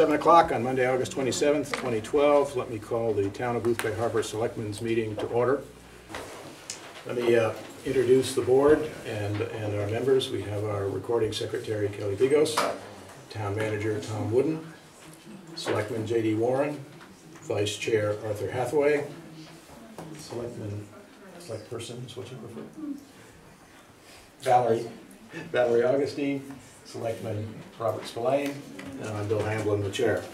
7 o'clock on Monday, August 27th, 2012. Let me call the Town of Boothbay Harbor Selectmen's meeting to order. Let me introduce the board and our members. We have our recording secretary, Kelly Bigos, Town Manager, Tom Wooden, Selectman J.D. Warren, Vice Chair, Arthur Hathaway, Select person, is what you prefer? Valerie Augustine, Selectman Robert Spillane, and I'm Bill Hamblin, the chair.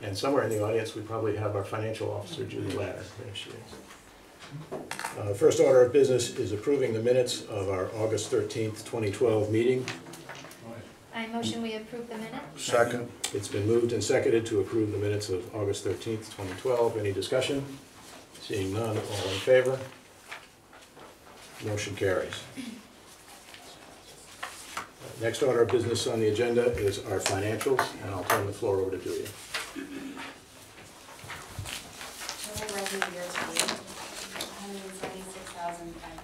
And somewhere in the audience we probably have our financial officer, Judy Latter. There she is. First order of business is approving the minutes of our August 13th, 2012 meeting. I motion we approve the minutes. Second. It's been moved and seconded to approve the minutes of August 13th, 2012. Any discussion? Seeing none, all in favor? Motion carries. Next order of business on the agenda is our financials, and I'll turn the floor over to Julia. Total revenue year to date,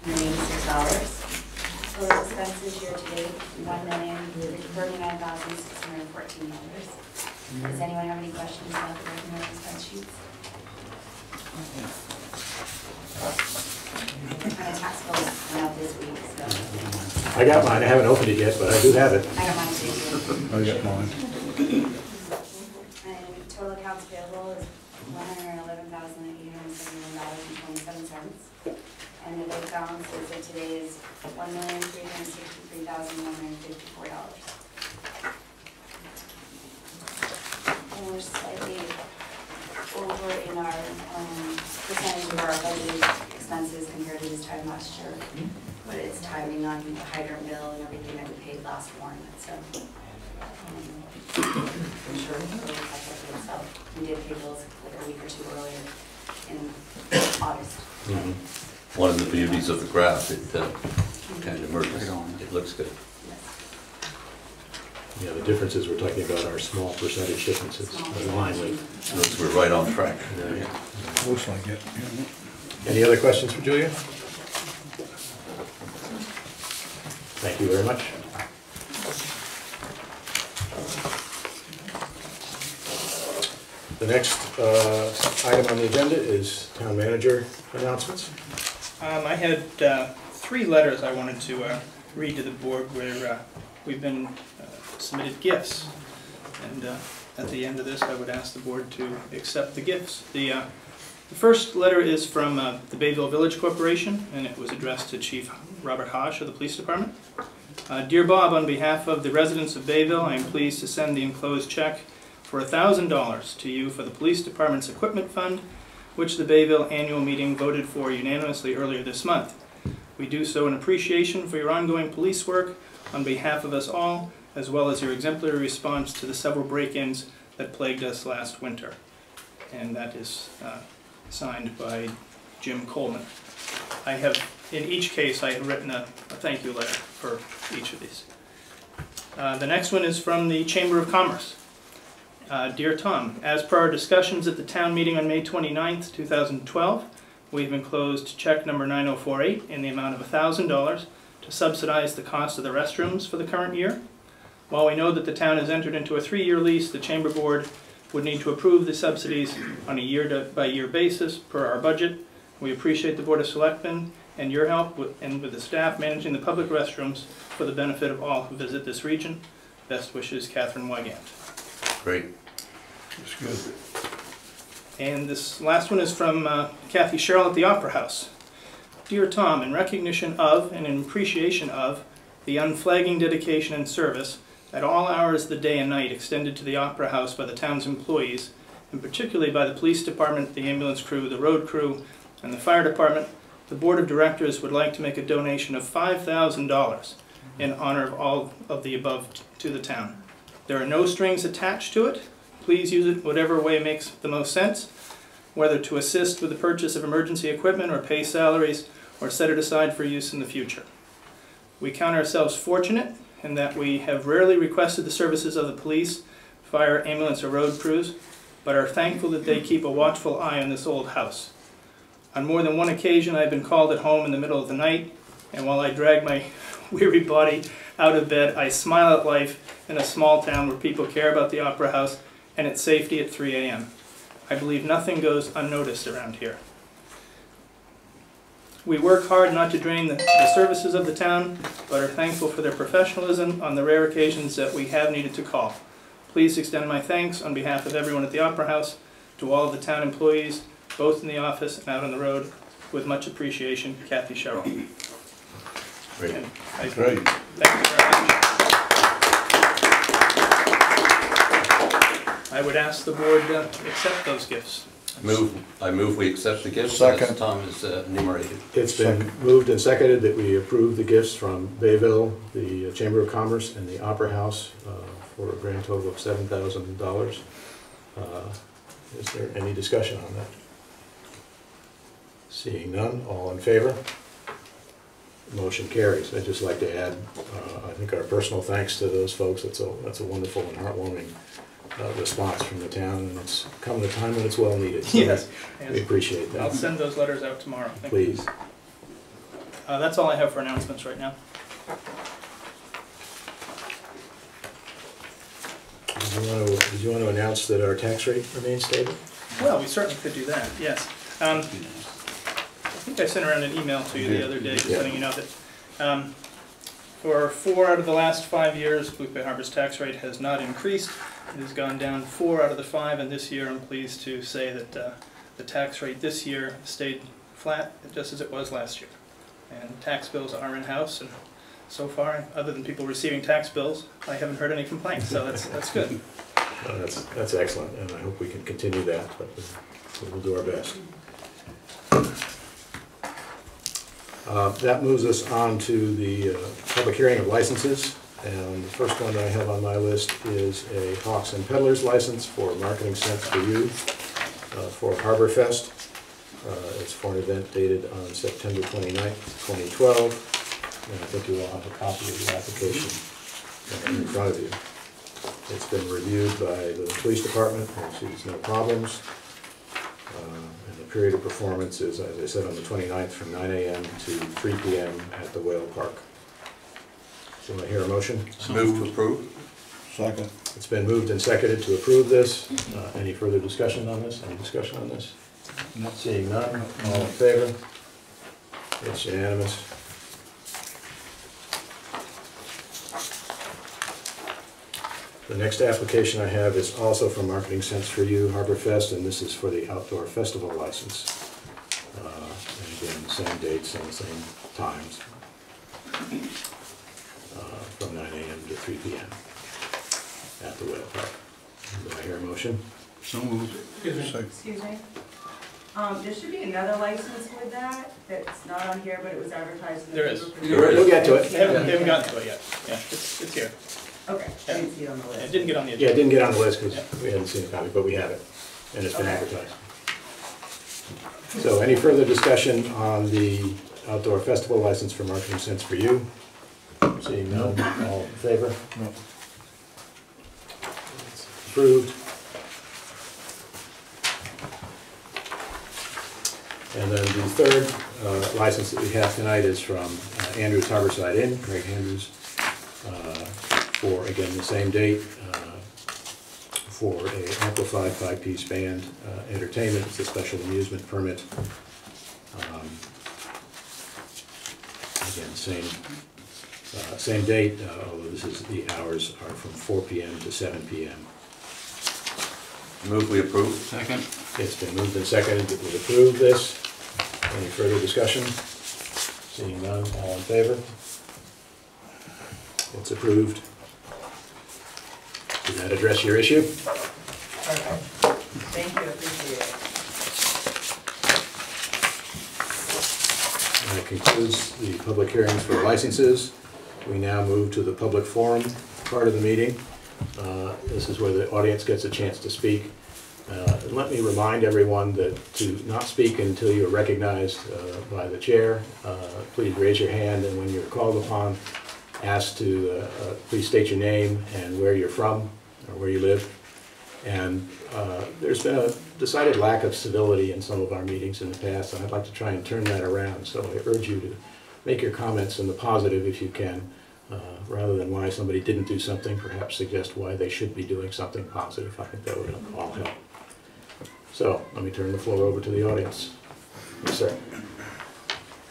$176,586. Total expenses year to date, $1,039,614. Does anyone have any questions about the revenue and expense sheets? And the tax bill went out this week, so. I got mine. I haven't opened it yet, but I do have it. I got mine too. I got mine. And total accounts payable is $111,871.27. And the bank balance as of today is $1,363,154. And we're slightly over in our percentage of our budgeted expenses compared to this time last year. But it's timing on the hydrant bill and everything that we paid last warrant. So I'm sure it'll catch up with itself. We did pay bills like a week or two earlier in August. Mm-hmm. One of the beauties of the graph, it kind of merges. It looks good. Yeah, the difference is we're talking about our small percentage differences in line with. Looks we're right on track. Yeah. Looks like it. Any other questions for Julia? Thank you very much. The next item on the agenda is Town Manager announcements. I had 3 letters I wanted to read to the board where we've been submitted gifts. And at the end of this, I would ask the board to accept the gifts. The first letter is from the Bayville Village Corporation, and it was addressed to Chief Robert Hosh of the Police Department. Dear Bob, on behalf of the residents of Bayville, I am pleased to send the enclosed check for $1,000 to you for the Police Department's Equipment Fund, which the Bayville Annual Meeting voted for unanimously earlier this month. We do so in appreciation for your ongoing police work on behalf of us all, as well as your exemplary response to the several break-ins that plagued us last winter. And that is signed by Jim Coleman. I have, in each case, I have written a thank you letter for each of these. The next one is from the Chamber of Commerce. Dear Tom, as per our discussions at the town meeting on May 29th, 2012, we've enclosed check number 9048 in the amount of $1,000 to subsidize the cost of the restrooms for the current year. While we know that the town has entered into a 3-year lease, the Chamber Board would need to approve the subsidies on a year-by-year basis per our budget. We appreciate the Board of Selectmen and your help with the staff managing the public restrooms for the benefit of all who visit this region. Best wishes, Catherine Wygant. Great. That's good. And this last one is from Kathy Sherrill at the Opera House. Dear Tom, in recognition of and in appreciation of the unflagging dedication and service at all hours of the day and night extended to the Opera House by the town's employees, and particularly by the police department, the ambulance crew, the road crew, and the fire department, the Board of Directors would like to make a donation of $5,000 in honor of all of the above to the town. There are no strings attached to it. Please use it whatever way makes the most sense, whether to assist with the purchase of emergency equipment or pay salaries or set it aside for use in the future. We count ourselves fortunate in that we have rarely requested the services of the police, fire, ambulance, or road crews, but are thankful that they keep a watchful eye on this old house. On more than one occasion, I've been called at home in the middle of the night, and while I drag my weary body out of bed, I smile at life in a small town where people care about the Opera House and its safety at 3 a.m. I believe nothing goes unnoticed around here. We work hard not to drain the services of the town, but are thankful for their professionalism on the rare occasions that we have needed to call. Please extend my thanks on behalf of everyone at the Opera House to all of the town employees, both in the office and out on the road. With much appreciation, Kathy Sherrill. Great. Great. Thank you very much. I would ask the board to accept those gifts. I move we accept the gifts Second. as Tom is enumerated. It's been moved and seconded that we approve the gifts from Bayville, the Chamber of Commerce, and the Opera House for a grand total of $7,000. Is there any discussion on that? Seeing none, all in favor? Motion carries. I'd just like to add, I think our personal thanks to those folks. That's a wonderful and heartwarming response from the town, and it's come at a time when it's well needed. So Yes. we appreciate that. I'll send those letters out tomorrow. Thank you. Please. That's all I have for announcements right now. Did you want to announce that our tax rate remains stable? Well, we certainly could do that, yes. I think I sent around an email to you the other day, just letting you know that for 4 out of the last 5 years, Blue Bay Harbor's tax rate has not increased. It has gone down 4 out of the 5, and this year I'm pleased to say that the tax rate this year stayed flat, just as it was last year. And tax bills are in-house, and so far, other than people receiving tax bills, I haven't heard any complaints, so that's good. That's excellent, and I hope we can continue that, but we'll do our best. That moves us on to the public hearing of licenses, and the first one I have on my list is a Hawks and Peddlers license for Marketing Sense for You for Harbor Fest. It's for an event dated on September 29th, 2012. And I think you all have a copy of the application in front of you. It's been reviewed by the police department, and sees no problems. And the period of performance is, as I said, on the 29th from 9 a.m. to 3 p.m. at the Whale Park. So I hear a motion? Move to approve. Second. It's been moved and seconded to approve this. Any further discussion on this? Any discussion on this? Not seeing none. All in favor? It's unanimous. The next application I have is also from Marketing Sense for You, Harbor Fest, and this is for the outdoor festival license. And again, the same dates and the same times, from 9 a.m. to 3 p.m. at the Whale Park. Do I hear a motion? So moved. Second. Excuse me. There should be another license with that, that's not on here, but it was advertised in the There is. paper. There is. We'll get to it. They haven't gotten to it yet. Yeah, it's here. Okay, I didn't see it on the It list. didn't get on the Yeah, it agenda. didn't get on the list because we hadn't seen a copy, but we have it, and it's been Okay. advertised. So any further discussion on the outdoor festival license for Marketing Sense for You? Seeing none, all in favor? No. It's approved. And then the third license that we have tonight is from Andrews Harborside Inn, Greg Andrews, for, again, the same date, for a amplified 5-piece band entertainment. It's a special amusement permit. Again, same date, although the hours are from 4 p.m. to 7 p.m. Move we approve. Second. It's been moved and seconded that we approve this. Any further discussion? Seeing none, all in favor? It's approved. Did that address your issue? Okay. Thank you, appreciate it. And that concludes the public hearings for licenses. We now move to the public forum part of the meeting. This is where the audience gets a chance to speak. Let me remind everyone that to not speak until you're recognized by the chair. Please raise your hand, and when you're called upon, ask to please state your name and where you're from or where you live. And there's been a decided lack of civility in some of our meetings in the past, and I'd like to try and turn that around. So I urge you to make your comments in the positive if you can. rather than why somebody didn't do something, perhaps suggest why they should be doing something positive. I think that would all help. So let me turn the floor over to the audience. Yes, sir.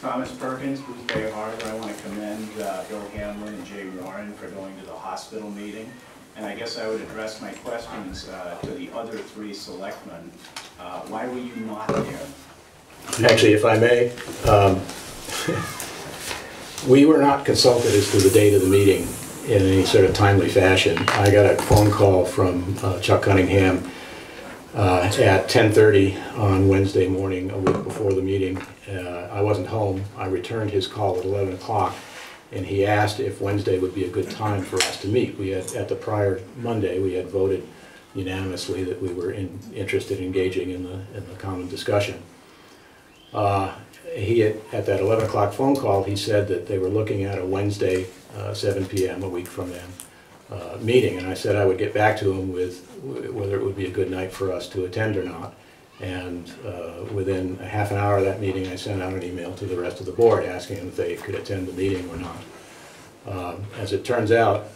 Thomas Perkins, Booth Bay Harbor. I want to commend Bill Hamlin and Jay Warren for going to the hospital meeting. And I guess I would address my questions to the other three selectmen. Why were you not there? Actually, if I may, we were not consulted as to the date of the meeting in any sort of timely fashion. I got a phone call from Chuck Cunningham at 10:30 on Wednesday morning, a week before the meeting. I wasn't home. I returned his call at 11 o'clock, and he asked if Wednesday would be a good time for us to meet. We had, at the prior Monday, we had voted unanimously that we were interested in engaging in the common discussion. He had, at that 11 o'clock phone call, he said that they were looking at a Wednesday, 7 p.m., a week from then, meeting, and I said I would get back to him with whether it would be a good night for us to attend or not. And within a half an hour of that meeting, I sent out an email to the rest of the board asking them if they could attend the meeting or not. As it turns out,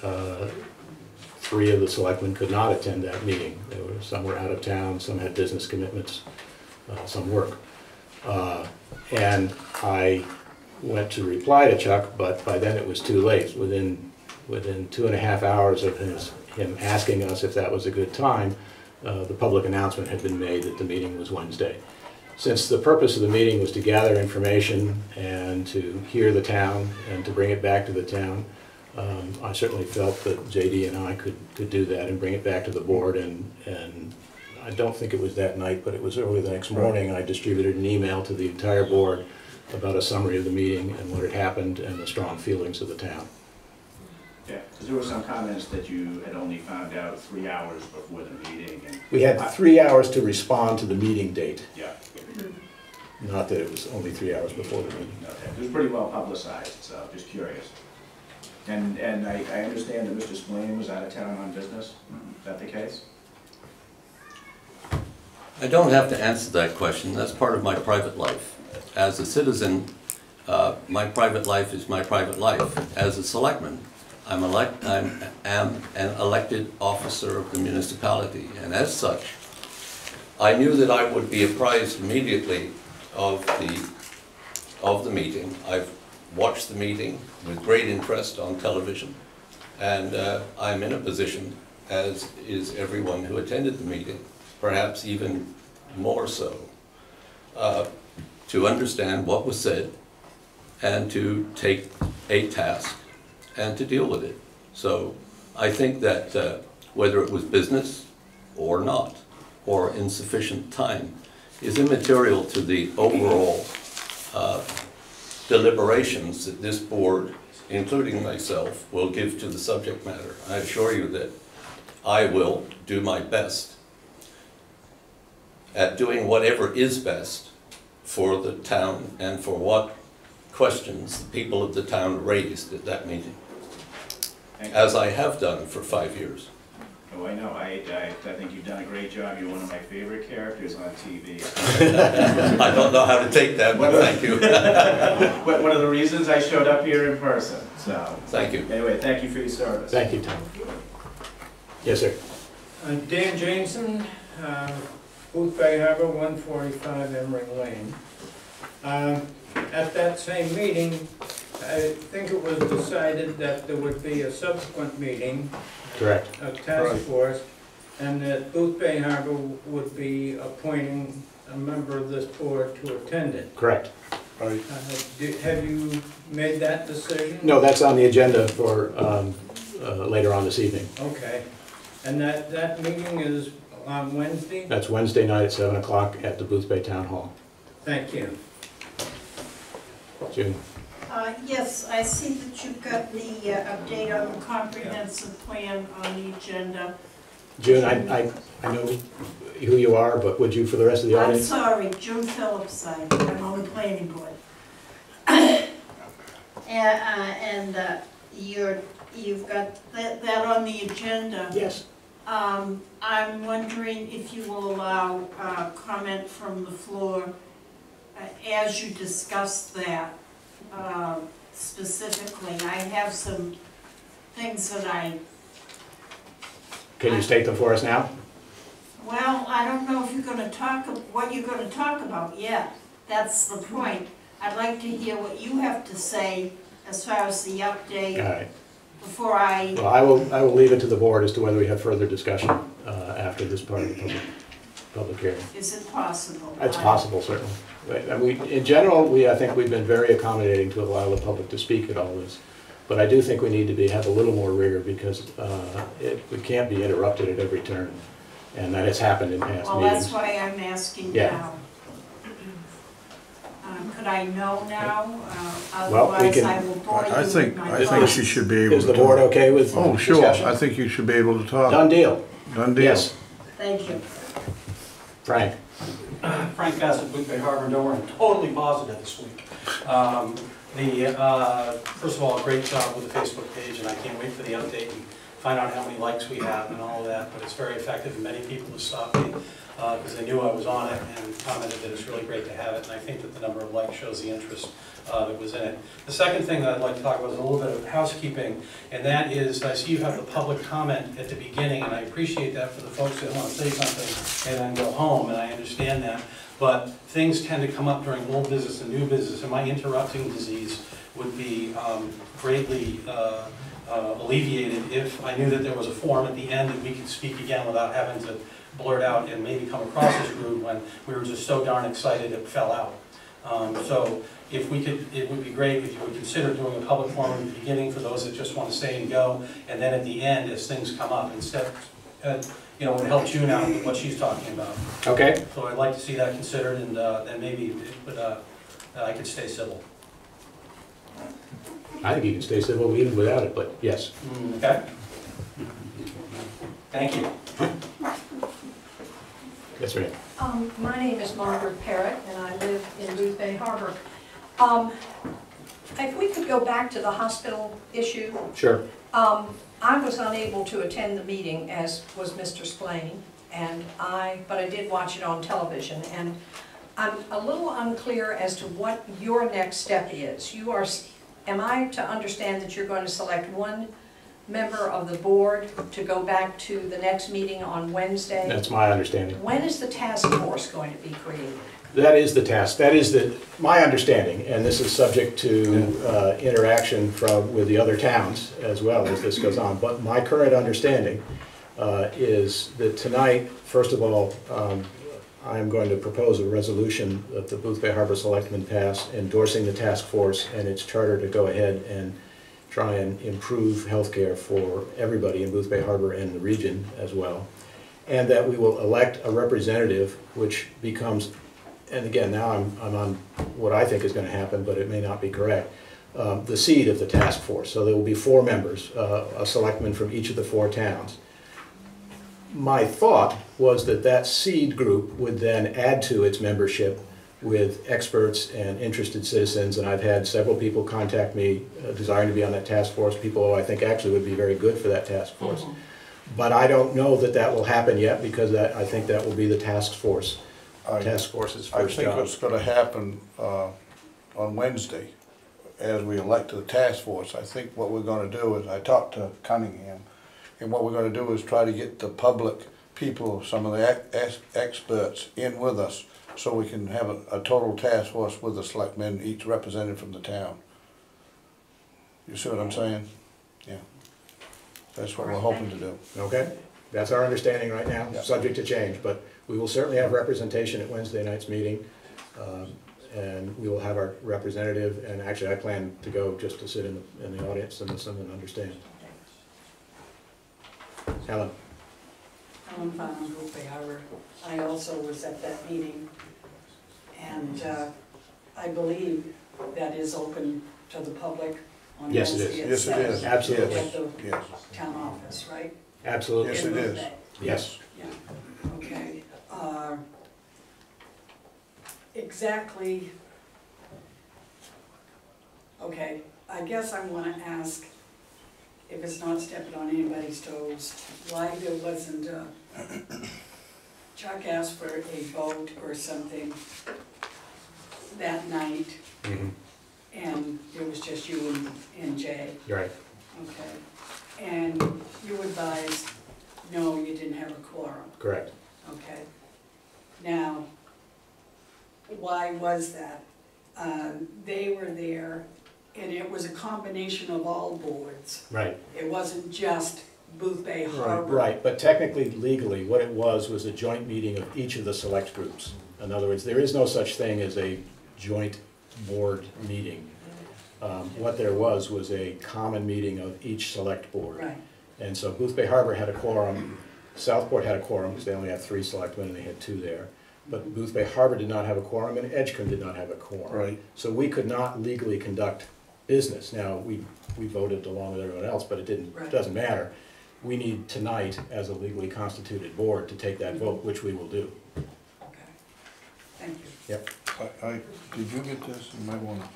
3 of the selectmen could not attend that meeting. Some were out of town, some had business commitments, some work. And I went to reply to Chuck, but by then it was too late. Within 2.5 hours of him asking us if that was a good time, the public announcement had been made that the meeting was Wednesday. Since the purpose of the meeting was to gather information and to hear the town and to bring it back to the town, I certainly felt that JD and I could do that and bring it back to the board. And I don't think it was that night, but it was early the next morning. I distributed an email to the entire board about a summary of the meeting and what had happened and the strong feelings of the town. Yeah, because there were some comments that you had only found out 3 hours before the meeting. And We had 3 hours to respond to the meeting date. yeah. Not that it was only 3 hours before the meeting. Okay. It was pretty well publicized, so just curious. And I understand that Mr. Spillane was out of town on business. Is that the case? I don't have to answer that question. That's part of my private life. As a citizen, my private life is my private life. As a selectman, I am an elected officer of the municipality, and as such, I knew that I would be apprised immediately of the meeting. I've watched the meeting with great interest on television, and I'm in a position, as is everyone who attended the meeting, perhaps even more so, to understand what was said and to take a task and to deal with it. So I think that whether it was business or not, or insufficient time, is immaterial to the overall deliberations that this board, including myself, will give to the subject matter. I assure you that I will do my best at doing whatever is best for the town and for what questions the people of the town raised at that meeting, as I have done for 5 years. Oh, I know. I think you've done a great job. You're one of my favorite characters on TV. I don't know how to take that, but thank you. One of the reasons I showed up here in person. So Thank you. anyway, thank you for your service. Thank you, Tom. Yes, sir. Dan Jansen, Booth Bay Harbor, 145 Emery Lane. At that same meeting, I think it was decided that there would be a subsequent meeting, Correct. a task force, and that Booth Bay Harbor would be appointing a member of this board to attend it. Correct. Right. Have you made that decision? No, that's on the agenda for later on this evening. Okay. And that meeting is on Wednesday? That's Wednesday night at 7 o'clock at the Booth Bay Town Hall. Thank you. June. Yes, I see that you've got the update on the comprehensive plan on the agenda. June, I know who you are, but would you, for the rest of the I'm audience? sorry, June Phillips, I'm on the planning board. You've got that on the agenda. Yes. I'm wondering if you will allow comment from the floor as you discuss that specifically. I have some things that I, Can you state them for us now? well, I don't know if you're gonna talk, what you're gonna talk about yet. That's the point. I'd like to hear what you have to say as far as the All update right. before I, Well, I will leave it to the board as to whether we have further discussion after this part of the public hearing. is it possible? It's possible, certainly. In general, I think we've been very accommodating to allow the public to speak at all this. But I do think we need to have a little more rigor because we can't be interrupted at every turn. And that has happened in past Well, meetings. that's why I'm asking Yeah. now. Could I know now? Well, we Otherwise can- I will bore you I with think, my I think thoughts. you should be able to. Is the board okay with Oh, sure, discussion? I think you should be able to talk. Done deal. Done deal. Yes, Thank you. Frank. Frank Bassett, Blue Bay Harbor, Dover, I'm totally positive this week. First of all, great job with the Facebook page, and I can't wait for the update and find out how many likes we have and all of that, but it's very effective, and many people have stopped me because they knew I was on it and commented that it's really great to have it, and I think that the number of likes shows the interest that was in it. The second thing that I'd like to talk about is a little bit of housekeeping, and that is, I see you have the public comment at the beginning, and I appreciate that for the folks that want to say something and then go home, and I understand that, but things tend to come up during old business and new business, and my interrupting disease would be greatly alleviated if I knew that there was a forum at the end that we could speak again without having to blurt out and maybe come across as rude when we were just so darn excited it fell out. So if we could, it would be great if you would consider doing a public forum at the beginning for those that just want to stay and go, and then at the end as things come up, instead, you know, it would help June out with what she's talking about. Okay. So I'd like to see that considered, and then maybe it would, I could stay civil. I think you can stay civil even without it, but yes. Okay? Thank you. Yes, ma'am. My name is Margaret Parrot, and I live in Booth Bay Harbor. If we could go back to the hospital issue. Sure. I was unable to attend the meeting, as was Mr. Splain, but I did watch it on television, and I'm a little unclear as to what your next step is. Am I to understand that you're going to select one member of the board to go back to the next meeting on Wednesday? That's my understanding. When is the task force going to be created? That is the task. That is my understanding, and this is subject to interaction with the other towns as well as this goes on. But my current understanding is that tonight, first of all, I am going to propose a resolution that the Booth Bay Harbor Selectmen pass endorsing the task force and its charter to go ahead and try and improve healthcare for everybody in Booth Bay Harbor and the region as well. And that we will elect a representative which becomes, and again, now I'm on what I think is going to happen, but it may not be correct, the seat of the task force. So there will be 4 members, a selectman from each of the 4 towns. My thought was that that seed group would then add to its membership with experts and interested citizens, and I've had several people contact me desiring to be on that task force, people who I think actually would be very good for that task force. Mm-hmm. But I don't know that that will happen yet, because I think that will be the task force's first job. I think what's going to happen on Wednesday, as we elect the task force, I think what we're going to do is, I talked to Cunningham, and what we're going to do is try to get the public people, some of the experts in with us, so we can have a total task force with the selectmen, each represented from the town. You see what I'm saying? Yeah. That's what we're hoping to do. Okay, that's our understanding right now, Yeah. subject to change, but we will certainly have representation at Wednesday night's meeting, and we will have our representative, and actually I plan to go just to sit in the audience and listen and understand. Helen? Helen Farnham, Booth Bay Harbor. I also was at that meeting, and I believe that is open to the public on Yes, it Wednesday is. at Yes, it is. 7 Absolutely. at the Yes. town office, right? Absolutely. Yes, it is. Yes. Yeah, okay. Exactly, okay, I guess I want to ask, if it's not stepping on anybody's toes, why there wasn't, Chuck asked for a vote or something that night, Mm-hmm. and it was just you and Jay, Right. okay? And you advised, no, you didn't have a quorum, Correct. okay? Now, why was that? They were there, and it was a combination of all boards. Right. It wasn't just Booth Bay Harbor. Right, but technically, legally, what it was a joint meeting of each of the select groups. In other words, there is no such thing as a joint board meeting. What there was a common meeting of each select board. Right. And so Booth Bay Harbor had a quorum, Southport had a quorum, because they only have 3 selectmen and they had 2 there. But Booth Bay Harbor did not have a quorum and Edgecombe did not have a quorum. Right. So we could not legally conduct business. Now, we voted along with everyone else, but Right. doesn't matter. We need tonight, as a legally constituted board, to take that vote, which we will do. Okay, thank you. Yep. Did you get this? You might wanna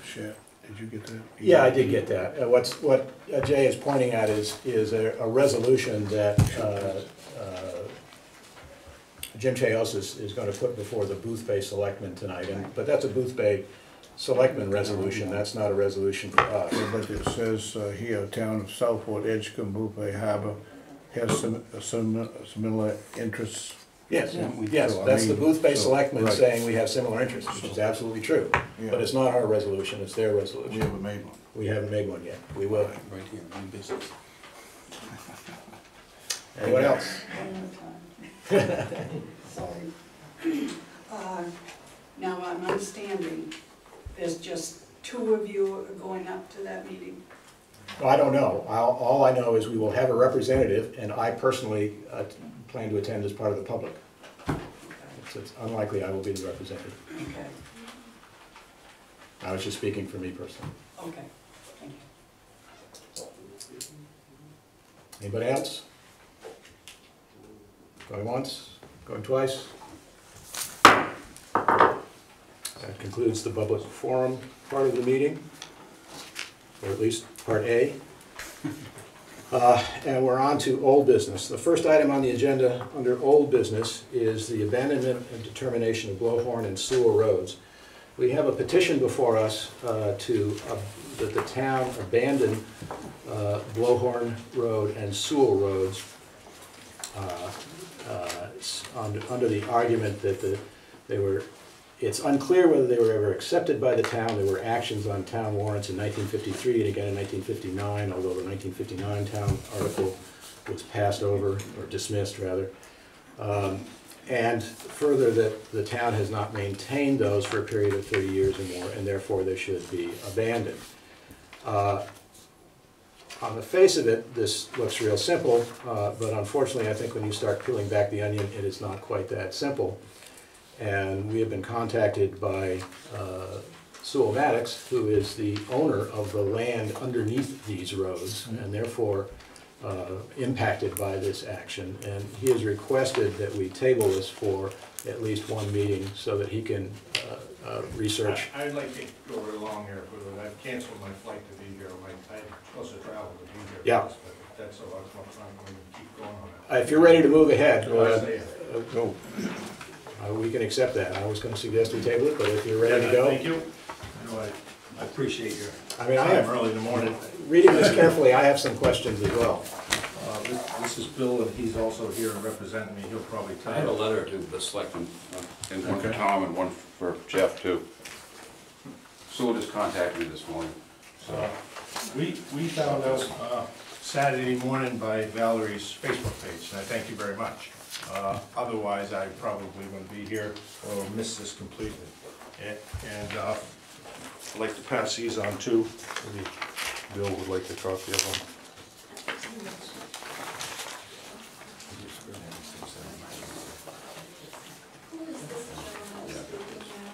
share. Did you get that? Yeah, I did get that. What Jay is pointing at is a resolution that Jim Chayos is going to put before the Booth Bay Selectmen tonight, but that's a Booth Bay Selectmen resolution, that's not a resolution for us. But it says here, town of Southport, Edgecombe, Booth Bay Harbor has some similar interests. Yes, Yeah. yes, So, I that's the mean, Booth Bay so, Selectmen right. saying we have similar interests, which is absolutely true. Yeah. But it's not our resolution, it's their We resolution. haven't made one. We haven't made one yet, we will. Right here, new business. Anyone else? One more time. Sorry. Now, I'm understanding, there's just 2 of you are going up to that meeting? Well, I don't know. All I know is we will have a representative, and I personally plan to attend as part of the public. It's unlikely I will be the representative. Okay, I was just speaking for me personally. okay, thank you. Anybody else? Going once, going twice? That concludes the public forum part of the meeting, or at least part A. And we're on to old business. The first item on the agenda under old business is the abandonment and determination of Blowhorn and Sewell roads. We have a petition before us that the town abandon Blowhorn Road and Sewell roads under the argument that it's unclear whether they were ever accepted by the town. There were actions on town warrants in 1953 and again in 1959, although the 1959 town article was passed over, or dismissed rather. And further, that the town has not maintained those for a period of 30 years or more, and therefore they should be abandoned. On the face of it, this looks real simple, but unfortunately I think when you start peeling back the onion, it is not quite that simple. And we have been contacted by Sewell Maddox, who is the owner of the land underneath these roads, and therefore impacted by this action. And he has requested that we table this for at least one meeting so that he can research. I'd like to go right along here, but I've canceled my flight to be here. I'm supposed to travel to be here. Yeah. But that's all, I'm going to keep going on it. If you're ready to move ahead, Go. we can accept that. I was going to suggest we table it, but if you're ready to go. Thank you. I know I appreciate your I have, early in the morning. reading this carefully, I have some questions as well. This is Bill, and he's also here representing me. He'll probably tell I have a you. letter to the selectmen, and one for Tom and one for Jeff too. Sewell just contacted me this morning, so. We found out Saturday morning by Valerie's Facebook page, and I thank you very much. Otherwise, I probably wouldn't be here or miss this completely. And I'd like to pass these on too. Maybe Bill would like a copy of them.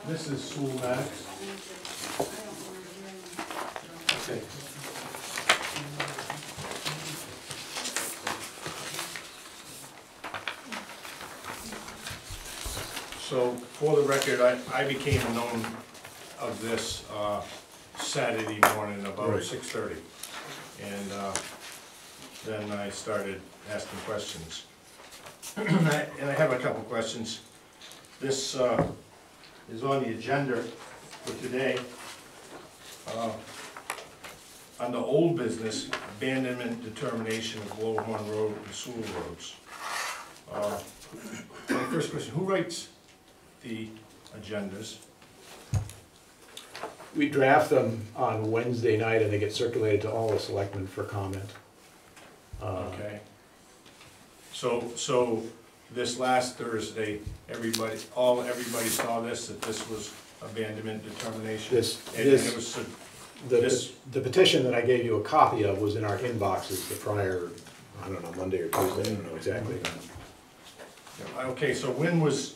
This is Sewell Maddox. Okay. So, for the record, I became known of this Saturday morning about Right. 6:30. And then I started asking questions. And I have a couple questions. This is on the agenda for today. under old business, abandonment determination of Blowhorn Road and Sewell Roads. My first question, who writes the agendas? We draft them on Wednesday night and they get circulated to all the selectmen for comment. Okay. So this last Thursday, everybody saw this, that this was abandonment determination? The petition that I gave you a copy of was in our inboxes the prior, I don't know, Monday or Tuesday, I don't know exactly. Okay, so when was,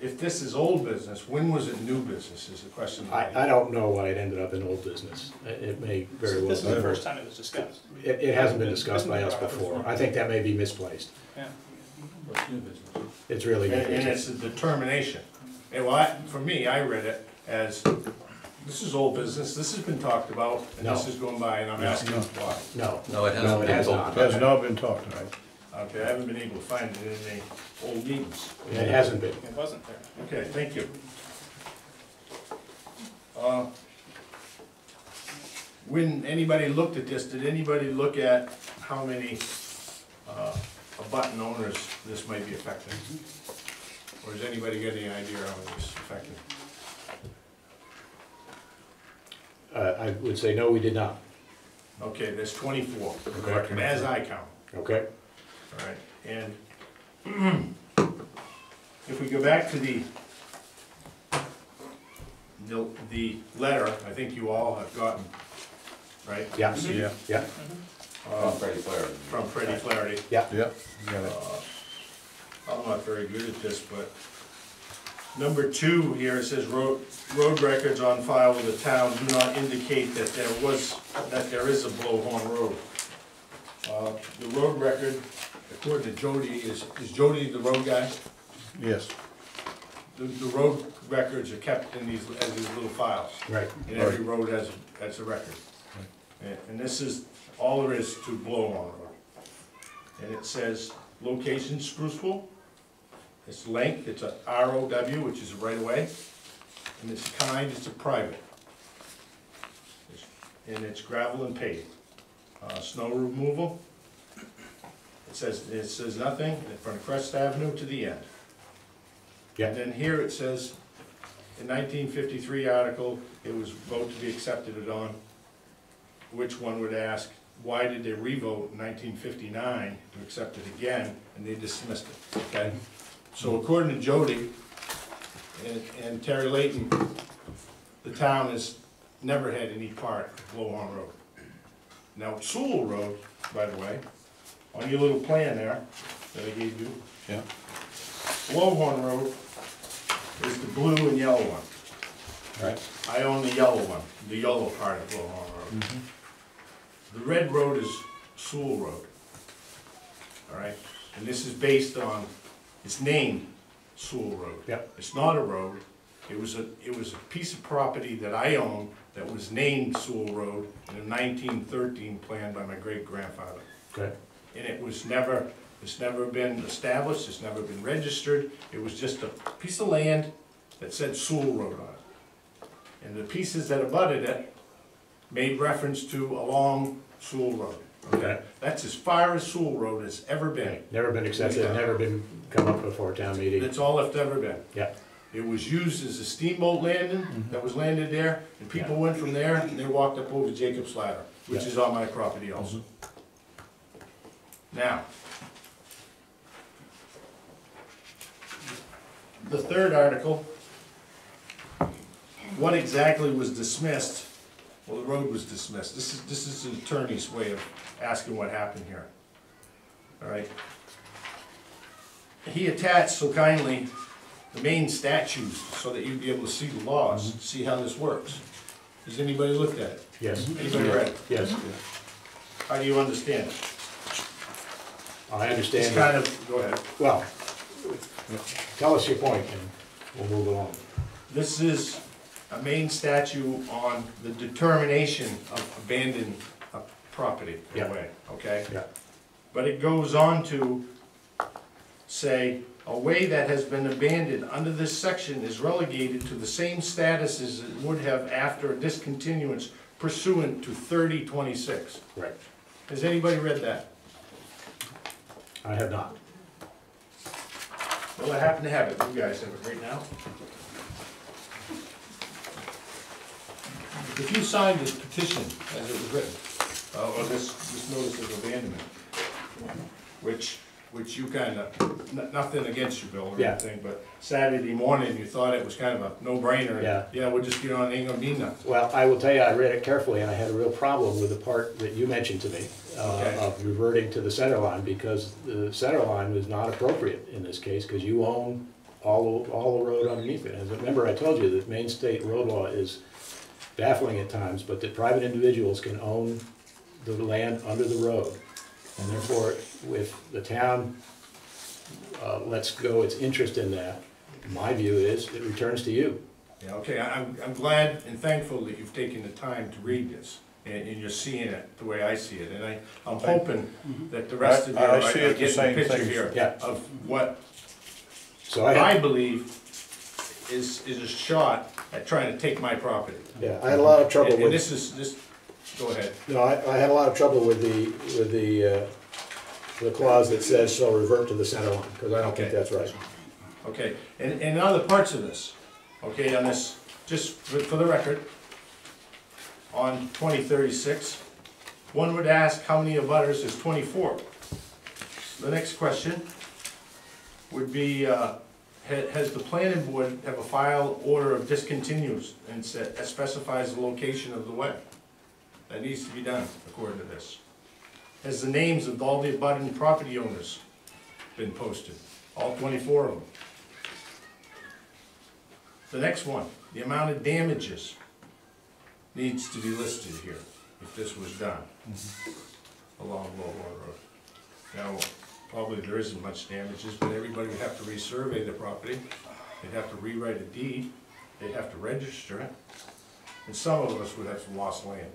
if this is old business, when was it new business is the question. I don't know why it ended up in old business. It may very well be. This is the first time it was discussed. It hasn't been discussed by us before. I think that may be misplaced. Yeah. What's new business? It's really new And business. it's a determination. And well, for me, I read it as, this is old business, this has been talked about, and this is going by, and I'm asking why. No. No, it hasn't been talked Has about. not been talked about. Okay, I haven't been able to find it in any old meetings. It hasn't been. It wasn't there. Okay, thank you. When anybody looked at this, did anybody look at how many abutting owners this might be affecting? Or does anybody get any idea how this is affecting? I would say no, we did not. Okay, there's 24, Okay. as I count. Okay? All right, and if we go back to the letter, I think you all have gotten, right? Yeah. Yeah. Yeah. From Freddie Flaherty. From Freddie Flaherty. Yeah. Yep, you got it. I'm not very good at this, but number 2 here, it says road records on file with the town do not indicate that there is a Blowhorn Road. The road record, according to Jody, is Jody the road guy? Yes. The road records are kept in these little files. Right. And every road has a record. And this is, all there is to Blowhorn Road. And it says location Spruceville, its length, it's a ROW, which is a right of way, and its kind, it's a private. And it's gravel and paved. Snow removal, it says nothing from Crest Avenue to the end. Yeah. And then here it says, in 1953 article, it was vote to be accepted it on, which one would ask, why did they revote in 1959 to accept it again, and they dismissed it, okay? So according to Jody and Terry Layton, the town has never had any part of Blowhorn Road. Now, Sewell Road, by the way, on your little plan there that I gave you, Yeah. Blowhorn Road is the blue and yellow one. Right. I own the yellow one, the yellow part of Blowhorn Road. The red road is Sewell Road. All right, and this is based on, it's named Sewell Road. Yep. It's not a road. It was a piece of property that I own that was named Sewell Road in a 1913 plan by my great-grandfather. Okay. And it's never been established, it's never been registered. It was just a piece of land that said Sewell Road on it. And the pieces that abutted it made reference to along Sewell Road. Okay. That's as far as Sewell Road has ever been. Never been accepted, never been come up before a town meeting. That's all it's ever been. Yeah. It was used as a steamboat landing that was landed there, and people went from there and they walked up over Jacob's Ladder, which is on my property also. Now, the third article, what exactly was dismissed? Well, the road was dismissed. This is an attorney's way of asking what happened here. All right. He attached so kindly the main statutes so that you'd be able to see the laws, see how this works. Has anybody looked at it? Yes. Anybody read it? Yes. How do you understand it? I understand. It's kind of, go ahead. Well, tell us your point and we'll move along. This is a main statute on the determination of abandoned property in a way, okay? Yeah. But it goes on to say, a way that has been abandoned under this section is relegated to the same status as it would have after a discontinuance pursuant to 3026. Right. Has anybody read that? I have not. Well, I happen to have it. You guys have it right now. If you signed this petition as it was written, or this notice of abandonment, which you kind of, nothing against you, Bill, or Yeah. anything, but Saturday morning, you thought it was kind of a no-brainer. Yeah. Yeah, we'll just get on, it ain't gonna be nothing. Well, I will tell you, I read it carefully, and I had a real problem with the part that you mentioned to me Okay. of reverting to the center line, because the center line was not appropriate in this case, because you own all the road underneath it. And remember, I told you that Maine State road law is baffling at times, but that private individuals can own the land under the road. And therefore, if the town lets go its interest in that, my view is it returns to you. Yeah, okay, I'm glad and thankful that you've taken the time to read this, and you're seeing it the way I see it, and I'm hoping that the rest of you I are see it the getting same the picture thing. here Yeah. of what So I believe is a shot at trying to take my property. Yeah, I had a lot of trouble And with. this, go ahead. No, I had a lot of trouble with the clause that says shall revert to the center line, because I don't think Okay. that's right. Okay, and in other parts of this, okay, on this, just for the record, on 2036, one would ask how many abutters is 24? The next question would be, has the planning board have a file order of discontinuance and that specifies the location of the way? That needs to be done according to this. Has the names of all the abutting property owners been posted? All 24 of them. The next one, the amount of damages needs to be listed here, if this was done along Lowell Road. Now, probably there isn't much damages, but everybody would have to resurvey the property, they'd have to rewrite a deed, they'd have to register it, and some of us would have some lost land.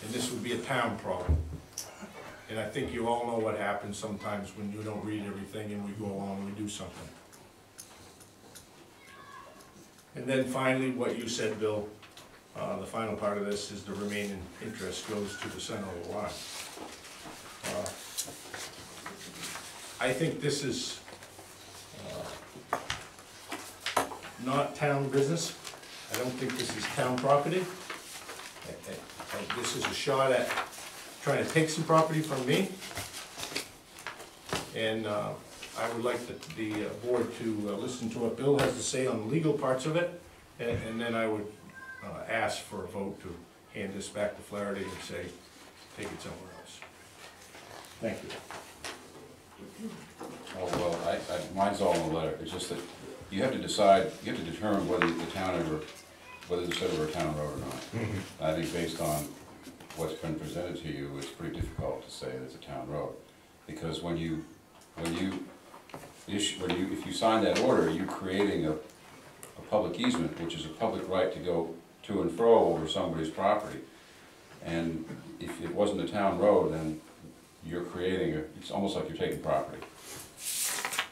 And this would be a town problem. And I think you all know what happens sometimes when you don't read everything and we go along and we do something. And then finally, what you said, Bill, the final part of this is the remaining interest goes to the center of the line. I think this is not town business. I don't think this is town property. This is a shot at trying to take some property from me. And I would like the board to listen to what Bill has to say on the legal parts of it, and then I would ask for a vote to hand this back to Flaherty and say, take it somewhere else. Thank you. Oh, well, mine's all in the letter. It's just that you have to decide, you have to determine whether it's ever a town road or not. Mm-hmm. I think based on what's been presented to you, it's pretty difficult to say that it's a town road. Because if you sign that order, you're creating a public easement, which is a public right to go to and fro over somebody's property. And if it wasn't a town road, then you're creating it's almost like you're taking property.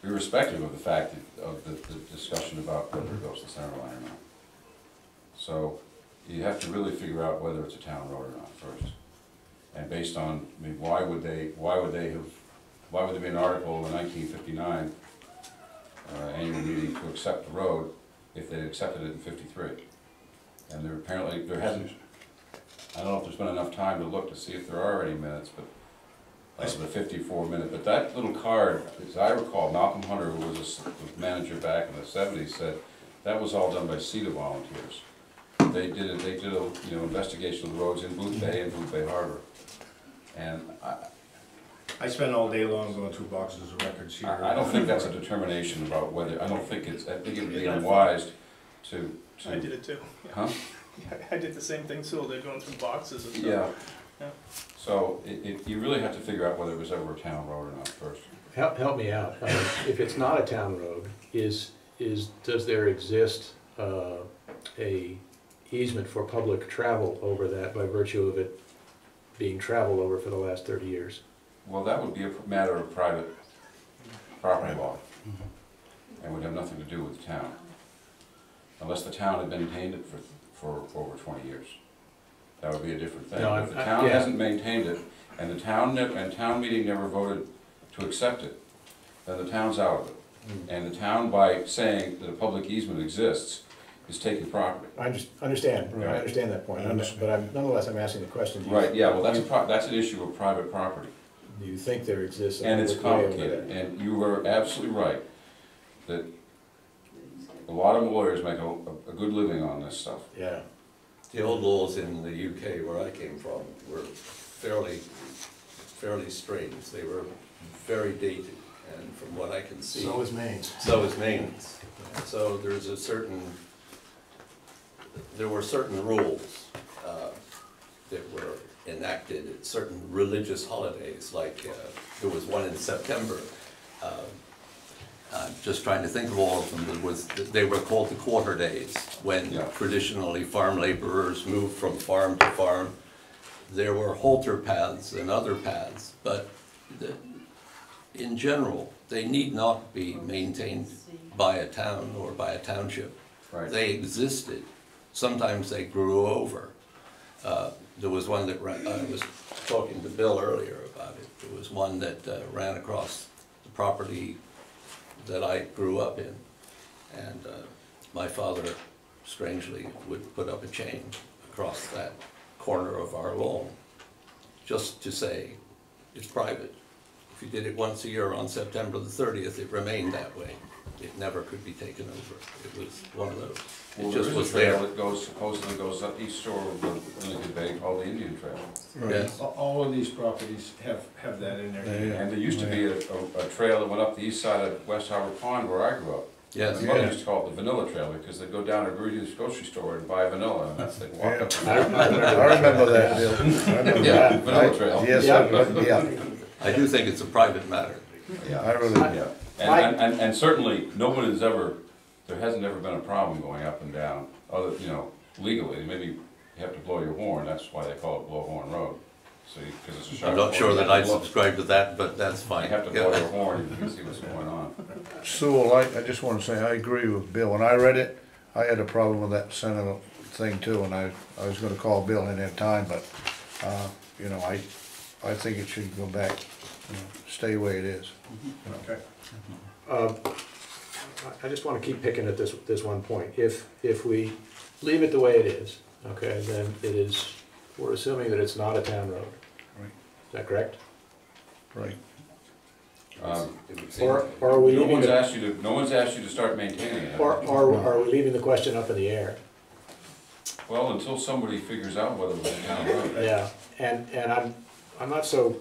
Irrespective of the fact of the discussion about whether it goes to the center line or not. So you have to really figure out whether it's a town road or not first. And based on, I mean, why would there be an article in the 1959 annual meeting to accept the road if they accepted it in 53? And there hasn't, I don't know if there's been enough time to look to see if there are any minutes, but the 54 minute, but that little card, as I recall, Malcolm Hunter, who was a manager back in the 70s, said that was all done by CETA volunteers. They did a investigation of the roads in Booth Bay and Booth Bay Harbor. And I spent all day long going through boxes of records here. I don't think that's a determination about whether, I think it would be unwise to. I did it too. Yeah. Huh? I did the same thing too, they're going through boxes and stuff. Yeah. So you really have to figure out whether it was ever a town road or not first. Help me out. If it's not a town road, does there exist a easement for public travel over that by virtue of it being traveled over for the last 30 years? Well, that would be a matter of private property law, and would have nothing to do with the town, unless the town had maintained it for over 20 years. that would be a different thing. No, If the town yeah. hasn't maintained it, and the town, and town meeting never voted to accept it, then the town's out of it. And the town, by saying that a public easement exists, is taking property. I understand that point, but nonetheless, I'm asking the question. Right, yeah, well, that's an issue of private property. Do you think there exists? And it's complicated, and you are absolutely right, that a lot of lawyers make a good living on this stuff. Yeah. The old laws in the UK where I came from were fairly strange. They were very dated, and from what I can see. So is Maine's. So is Maine's. So there were certain rules that were enacted at certain religious holidays, like there was one in September. I'm just trying to think of all of them. They were called the quarter days, when traditionally farm laborers moved from farm to farm. There were halter paths and other paths, but in general, they need not be maintained by a town or by a township. Right. They existed. Sometimes they grew over. There was one that I was talking to Bill earlier about it. There was one that ran across the property that I grew up in, and my father, strangely, would put up a chain across that corner of our lawn, just to say it's private. If you did it once a year on September the 30th, it remained that way. It never could be taken over. It was one of those. It Well, just was there is a there. trail that supposedly goes up east shore of the Lincoln Bay called the Indian Trail. Right. Yes. All of these properties have that in there. And there used to be a trail that went up the east side of West Harbor Pond where I grew up. Yes. My mother used to call it the Vanilla Trail because they'd go down to Grudy's grocery store and buy vanilla, and that's, they'd walk up. I remember that, Bill. I remember Yeah, that. Vanilla Trail. Yes, yeah. I do think it's a private matter. Yeah, I really, Yeah, and certainly, there hasn't ever been a problem going up and down, other, legally, maybe you have to blow your horn, that's why they call it Blowhorn Road. So, because it's a sharp. I'm not sure corner, that you I'd have to look. subscribe to that, but that's fine. You have to blow your horn, you can see what's going on. Sewell, I just want to say, I agree with Bill. When I read it, I had a problem with that Senate thing too, and I was gonna call Bill in that time, but, I think it should go back, stay the way it is. Okay. I just want to keep picking at this one point. If we leave it the way it is, okay, then we're assuming that it's not a town road. Right. Is that correct? Right. Or are we No leaving one's it, asked you to start maintaining it. or are we leaving the question up in the air? Well, until somebody figures out whether it's a town road. Yeah, and I'm not so,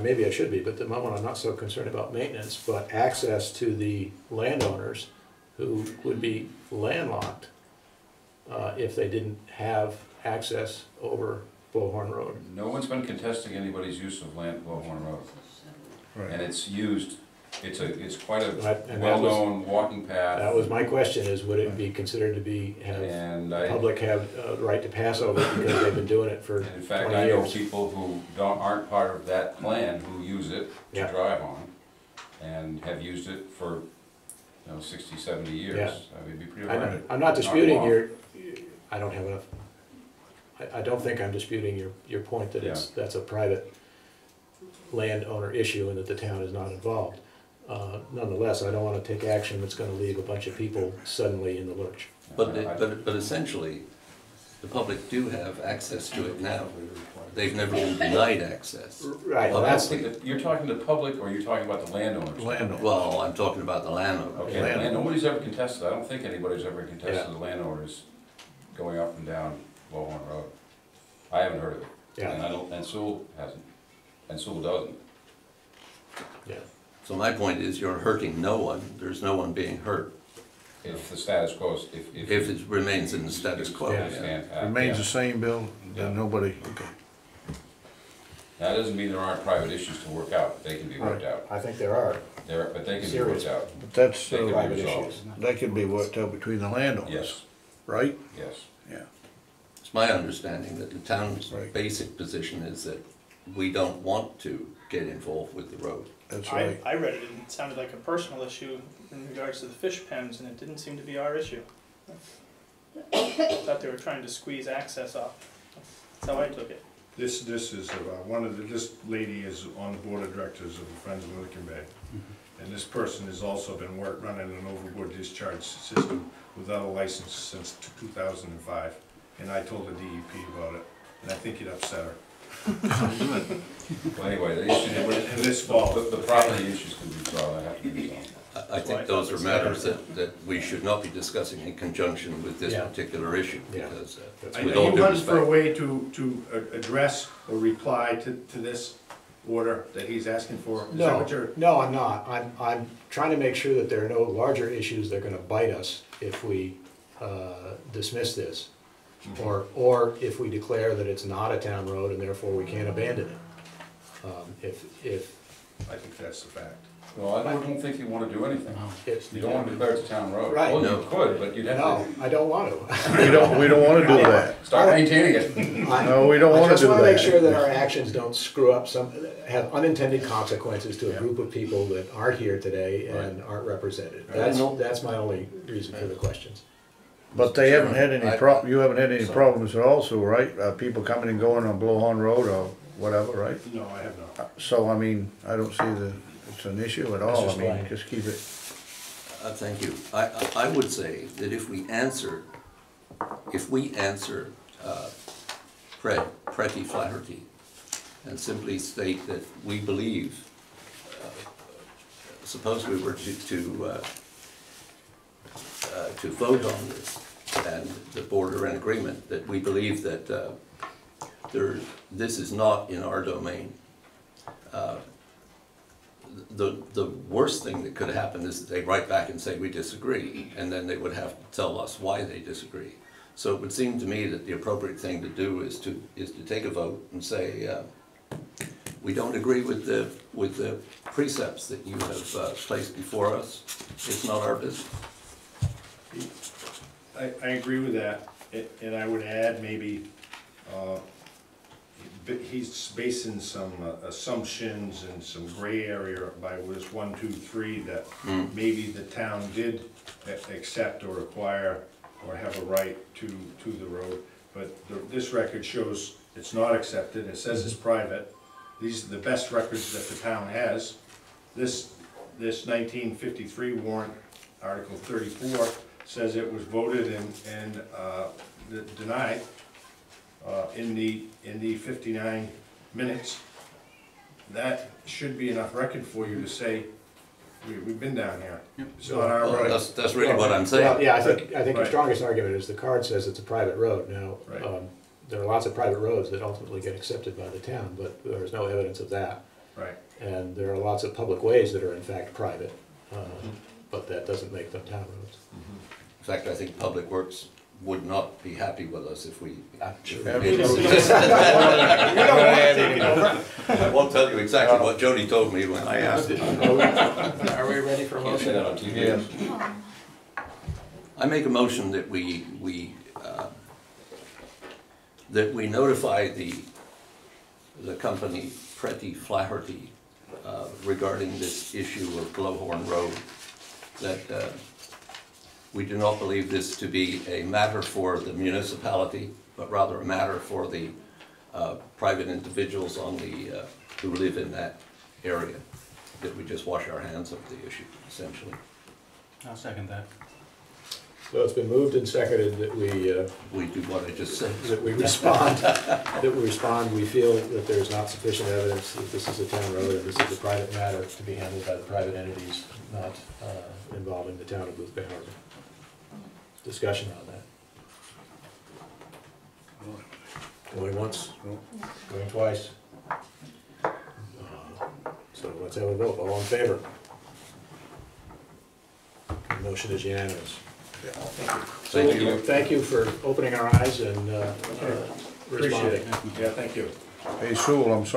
maybe I should be, but at the moment I'm not so concerned about maintenance, but access to the landowners who would be landlocked if they didn't have access over Blowhorn Road. No one's been contesting anybody's use of Blowhorn Road. Right. And it's used, it's quite a And well-known walking path. That was my question, is would it be considered to have And the public have a right to pass over it because they've been doing it for 20 in years? fact, I know people who aren't part of that plan who use it to Yeah. drive on and have used it for, 60, 70 years. Yeah. I mean, it'd be pretty rare. I'm not disputing long. I don't have enough, I don't think I'm disputing your point that that's a private landowner issue and that the town is not involved. Nonetheless, I don't want to take action that's going to leave a bunch of people suddenly in the lurch. But essentially, the public do have access to it now. They've never been denied access. Right, Well, that's You're talking to the public or you're talking about the landowners? Landowner. Well, I'm talking about the landowner. Okay, and nobody's ever contested, I don't think anybody's ever contested Yeah. the landowners going up and down Blowhorn Road. I haven't heard of it. Yeah. And Sewell hasn't, and Sewell doesn't. Yeah. So my point is, you're hurting no one. There's no one being hurt If the status quo, if it remains in the status quo. Yeah. Remains the same, Bill, then nobody, okay. That doesn't mean there aren't private issues to work out, but they can be worked out. I think there are. But they can be Serious. worked out. But that's, They can be private resolved. issues. that could be worked out between the landowners, Yes, right? yes. Yeah. It's my understanding that the town's Right. basic position is that we don't want to get involved with the road. That's I right. read it and it sounded like a personal issue in regards to the fish pens, and it didn't seem to be our issue. I thought they were trying to squeeze access off That's how I took it. This is, this lady is on the board of directors of the Friends of Lincoln Bay. And this person has also been running an overboard discharge system without a license since 2005. And I told the DEP about it, and I think it upset her. Well, anyway, the issue, And this fall. the property issues can be resolved, I have to be resolved. I think those are matters that we should not be discussing in conjunction with this Yeah. particular issue, Yeah. because Are with you all due hunting for a respect. way to address or reply to this order that he's asking for? Is that No, what you're? no, I'm not. I'm trying to make sure that there are no larger issues that are gonna bite us if we dismiss this. Or if we declare that it's not a town road and therefore we can't abandon it. If I think that's the fact. Well, I don't think you wanna do anything. it's. You don't wanna declare it's a town road. Right. Well, No. you could, but you'd have No, to I don't want to. We don't wanna do that. start maintaining it. No, we don't wanna I just do wanna make that. sure that our actions don't screw up have unintended consequences to a group of people that aren't here today and aren't represented. That's my only reason for the questions. But they haven't had any you haven't had any problems at all, so, right? People coming and going on Blowhorn Road or whatever, right? No, I have not. So, I mean, I don't see it's an issue at all. I mean, just keep it. Thank you. I would say that if we answer Pretty Flaherty and simply state that we believe, suppose we were to vote on this and the board are in agreement that we believe that this is not in our domain. The worst thing that could happen is that they write back and say we disagree, and then they would have to tell us why they disagree. So it would seem to me that the appropriate thing to do is to take a vote and say we don't agree with the precepts that you have placed before us. It's not our business. I agree with that, and I would add maybe, he's basing some assumptions and some gray area by this 1, 2, 3 that maybe the town did accept or acquire or have a right to the road, but this record shows it's not accepted. It says it's private. These are the best records that the town has. This 1953 warrant, Article 34, says it was voted and denied in the 59 minutes. That should be enough record for you to say, we've been down here. It's not our road. That's really what I'm saying. Well, yeah, I think the Right. strongest argument is the card says it's a private road. Now, Right. there are lots of private roads that ultimately get accepted by the town, but there's no evidence of that. Right. And there are lots of public ways that are in fact private, but that doesn't make them town roads. In fact, I think Public Works would not be happy with us if we. I won't tell you exactly what Jody told me when I asked it. Are we ready for a Can't say motion? that on TV. Yes. I make a motion that we notify the company Pretty Flaherty regarding this issue of Blowhorn Road, that we do not believe this to be a matter for the municipality, but rather a matter for the private individuals on who live in that area, that we just wash our hands of the issue, essentially. I'll second that. So it's been moved and seconded that we do what I just said. That we respond, we feel that there's not sufficient evidence that this is a town road and this is a private matter to be handled by the private entities, not involving the town of Booth Bay Harbor. Discussion on that. Going once, going twice. So let's have a vote, all in favor? The motion is unanimous. Thank you. Thank you for opening our eyes and responding. Appreciate it. Yeah, thank you. Hey, Sewell, I'm sorry.